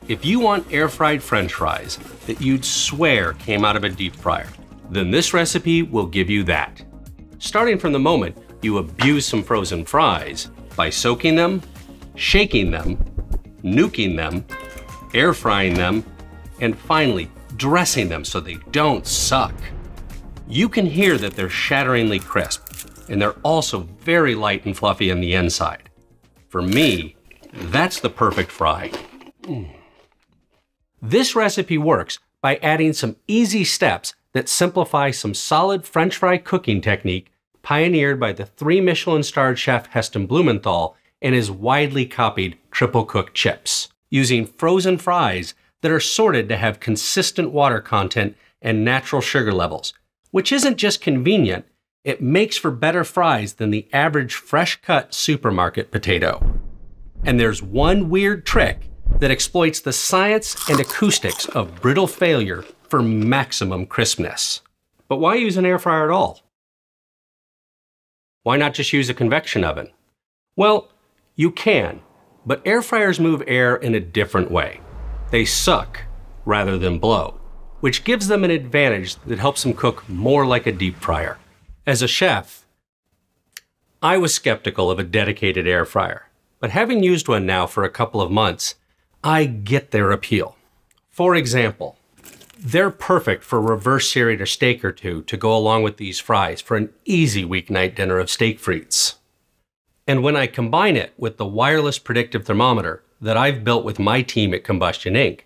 If you want air-fried French fries that you'd swear came out of a deep fryer, then this recipe will give you that. Starting from the moment you abuse some frozen fries by soaking them, shaking them, nuking them, air frying them, and finally dressing them so they don't suck. You can hear that they're shatteringly crisp, and they're also very light and fluffy on the inside. For me, that's the perfect fry. This recipe works by adding some easy steps that simplify some solid French fry cooking technique pioneered by the 3-Michelin starred chef Heston Blumenthal and his widely copied triple cooked chips, using frozen fries that are sorted to have consistent water content and natural sugar levels, which isn't just convenient, it makes for better fries than the average fresh-cut supermarket potato. And there's one weird trick that exploits the science and acoustics of brittle failure for maximum crispness. But why use an air fryer at all? Why not just use a convection oven? Well, you can, but air fryers move air in a different way. They suck rather than blow, which gives them an advantage that helps them cook more like a deep fryer. As a chef, I was skeptical of a dedicated air fryer, but having used one now for a couple of months, I get their appeal. For example, they're perfect for reverse searing a steak or two to go along with these fries for an easy weeknight dinner of steak frites. And when I combine it with the wireless predictive thermometer that I've built with my team at Combustion Inc.,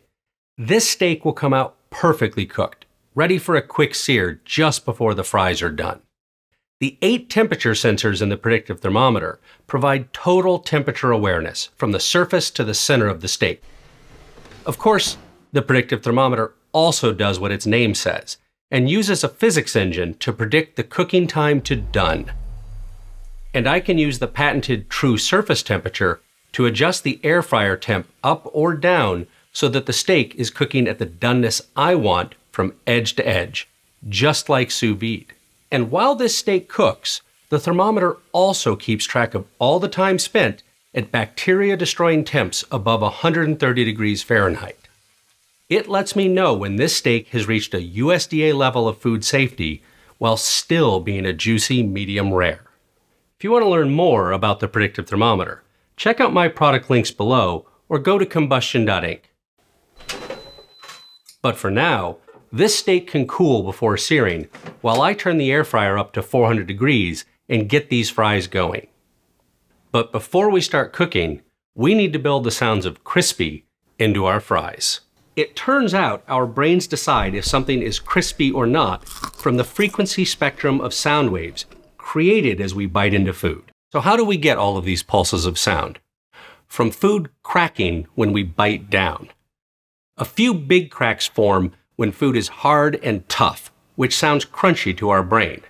this steak will come out perfectly cooked, ready for a quick sear just before the fries are done. The 8 temperature sensors in the predictive thermometer provide total temperature awareness from the surface to the center of the steak. Of course, the predictive thermometer also does what its name says and uses a physics engine to predict the cooking time to done. And I can use the patented true surface temperature to adjust the air fryer temp up or down so that the steak is cooking at the doneness I want from edge to edge, just like sous vide. And while this steak cooks, the thermometer also keeps track of all the time spent at bacteria-destroying temps above 130 degrees Fahrenheit. It lets me know when this steak has reached a USDA level of food safety while still being a juicy medium rare. If you want to learn more about the predictive thermometer, check out my product links below or go to combustion.inc. But for now, this steak can cool before searing while I turn the air fryer up to 400 degrees and get these fries going. But before we start cooking, we need to build the sounds of crispy into our fries. It turns out our brains decide if something is crispy or not from the frequency spectrum of sound waves created as we bite into food. So how do we get all of these pulses of sound? From food cracking when we bite down. A few big cracks form when food is hard and tough, which sounds crunchy to our brain.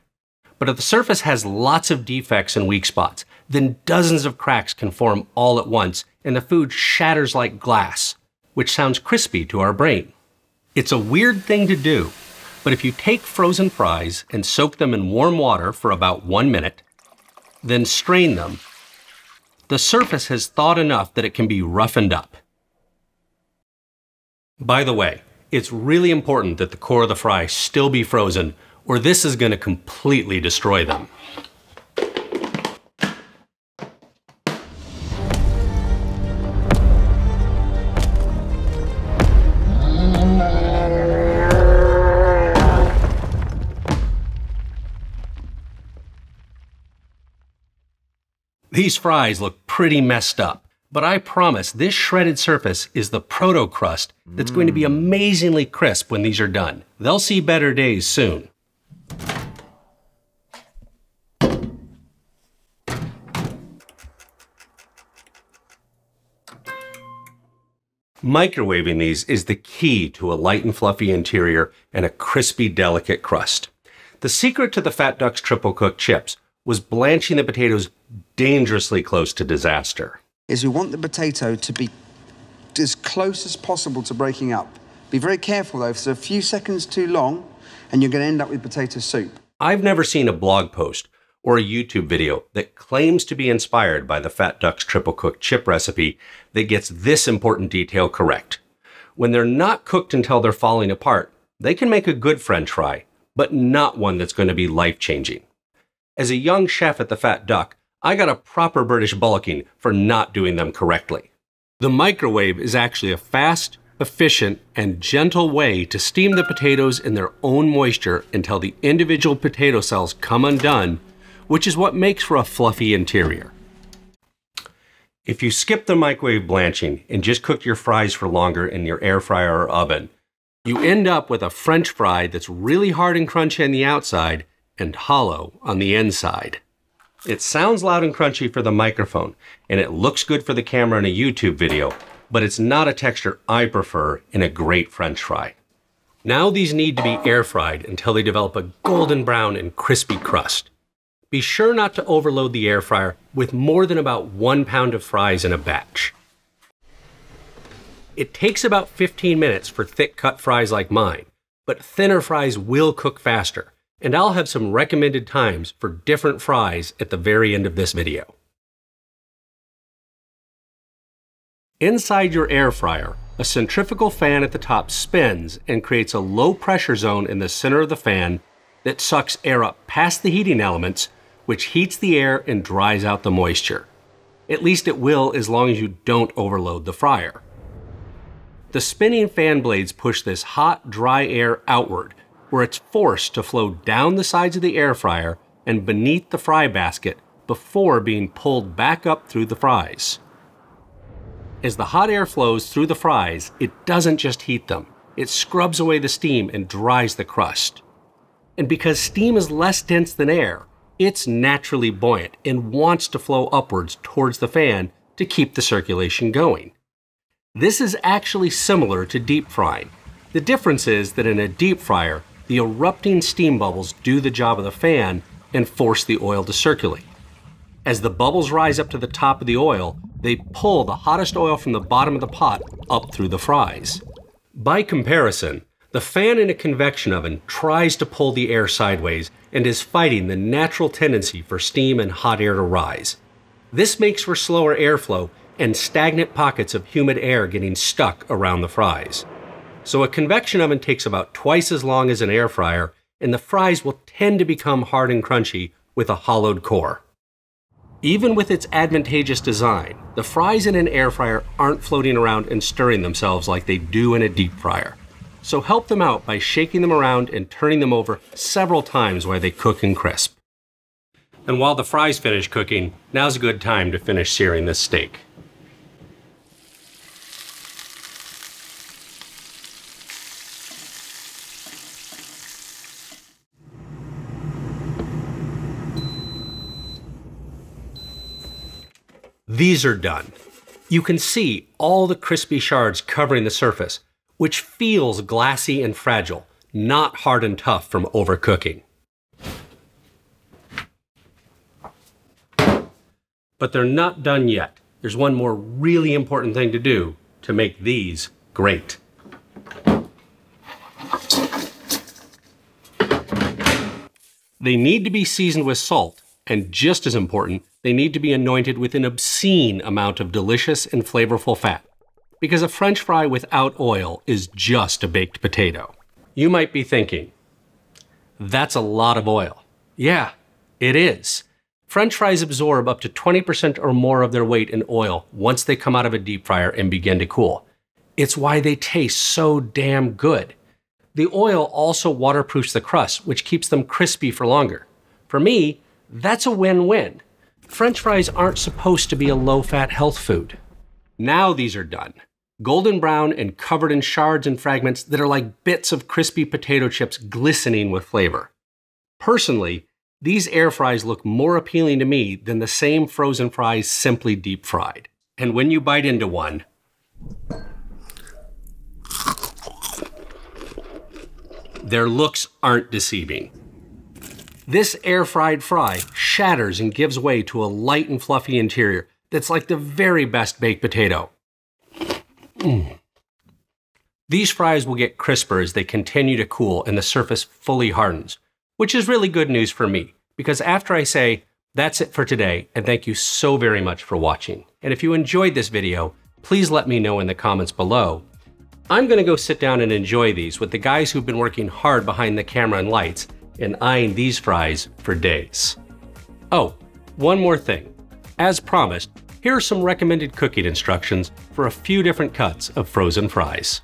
But if the surface has lots of defects and weak spots, then dozens of cracks can form all at once and the food shatters like glass, which sounds crispy to our brain. It's a weird thing to do, but if you take frozen fries and soak them in warm water for about 1 minute, then strain them, the surface has thawed enough that it can be roughened up. By the way, it's really important that the core of the fry still be frozen, or this is going to completely destroy them. These fries look pretty messed up, but I promise this shredded surface is the proto-crust that's going to be amazingly crisp when these are done. They'll see better days soon. Microwaving these is the key to a light and fluffy interior and a crispy, delicate crust. The secret to the Fat Duck's triple cooked chips was blanching the potatoes dangerously close to disaster. We want the potato to be as close as possible to breaking up. Be very careful though, if it's a few seconds too long and you're going to end up with potato soup. I've never seen a blog post or a YouTube video that claims to be inspired by the Fat Duck's triple cooked chip recipe that gets this important detail correct. when they're not cooked until they're falling apart, they can make a good French fry, but not one that's going to be life-changing. As a young chef at the Fat Duck, I got a proper British bullocking for not doing them correctly. The microwave is actually a fast, efficient, and gentle way to steam the potatoes in their own moisture until the individual potato cells come undone, which is what makes for a fluffy interior. If you skip the microwave blanching and just cook your fries for longer in your air fryer or oven, you end up with a French fry that's really hard and crunchy on the outside and hollow on the inside. It sounds loud and crunchy for the microphone, and it looks good for the camera in a YouTube video, but it's not a texture I prefer in a great French fry. Now these need to be air fried until they develop a golden brown and crispy crust. Be sure not to overload the air fryer with more than about 1 pound of fries in a batch. It takes about 15 minutes for thick cut fries like mine, but thinner fries will cook faster, and I'll have some recommended times for different fries at the very end of this video. Inside your air fryer, a centrifugal fan at the top spins and creates a low pressure zone in the center of the fan that sucks air up past the heating elements, which heats the air and dries out the moisture. At least it will as long as you don't overload the fryer. The spinning fan blades push this hot, dry air outward, where it's forced to flow down the sides of the air fryer and beneath the fry basket before being pulled back up through the fries. As the hot air flows through the fries, it doesn't just heat them, it scrubs away the steam and dries the crust. And because steam is less dense than air, it's naturally buoyant and wants to flow upwards towards the fan to keep the circulation going. This is actually similar to deep frying. The difference is that in a deep fryer, the erupting steam bubbles do the job of the fan and force the oil to circulate. As the bubbles rise up to the top of the oil, they pull the hottest oil from the bottom of the pot up through the fries. By comparison, the fan in a convection oven tries to pull the air sideways and is fighting the natural tendency for steam and hot air to rise. This makes for slower airflow and stagnant pockets of humid air getting stuck around the fries. So a convection oven takes about twice as long as an air fryer, and the fries will tend to become hard and crunchy with a hollowed core. Even with its advantageous design, the fries in an air fryer aren't floating around and stirring themselves like they do in a deep fryer. So help them out by shaking them around and turning them over several times while they cook and crisp. And while the fries finish cooking, now's a good time to finish searing this steak. These are done. You can see all the crispy shards covering the surface, which feels glassy and fragile, not hard and tough from overcooking. But they're not done yet. There's one more really important thing to do to make these great. They need to be seasoned with salt, and just as important, they need to be anointed with an obscene amount of delicious and flavorful fat, because a French fry without oil is just a baked potato. You might be thinking, that's a lot of oil. Yeah, it is. French fries absorb up to 20% or more of their weight in oil once they come out of a deep fryer and begin to cool. It's why they taste so damn good. The oil also waterproofs the crust, which keeps them crispy for longer. For me, that's a win-win. French fries aren't supposed to be a low-fat health food. Now these are done. Golden brown and covered in shards and fragments that are like bits of crispy potato chips glistening with flavor. Personally, these air fries look more appealing to me than the same frozen fries simply deep fried. And when you bite into one, their looks aren't deceiving. This air-fried fry shatters and gives way to a light and fluffy interior that's like the very best baked potato. These fries will get crisper as they continue to cool and the surface fully hardens, which is really good news for me, because after I say, that's it for today, and thank you so very much for watching. And if you enjoyed this video, please let me know in the comments below. I'm gonna go sit down and enjoy these with the guys who've been working hard behind the camera and lights and eyeing these fries for days. Oh, one more thing. As promised, here are some recommended cooking instructions for a few different cuts of frozen fries.